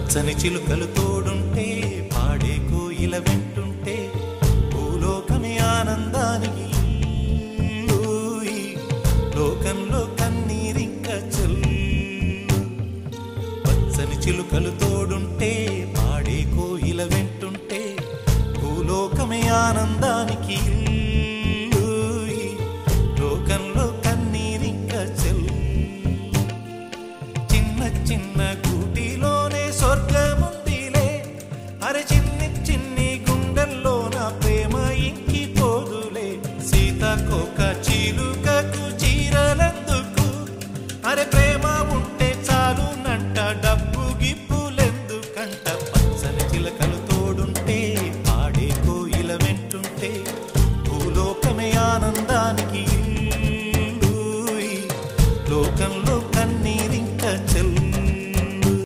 పచ్చని చిలుకలు తోడుంటే పాడే కోయిల వెంటుంటే భూలోకమే ఆనందానికి లోకంలో కన్నీరింక చెల్లు. పచ్చని చిలుకలు తోడుంటే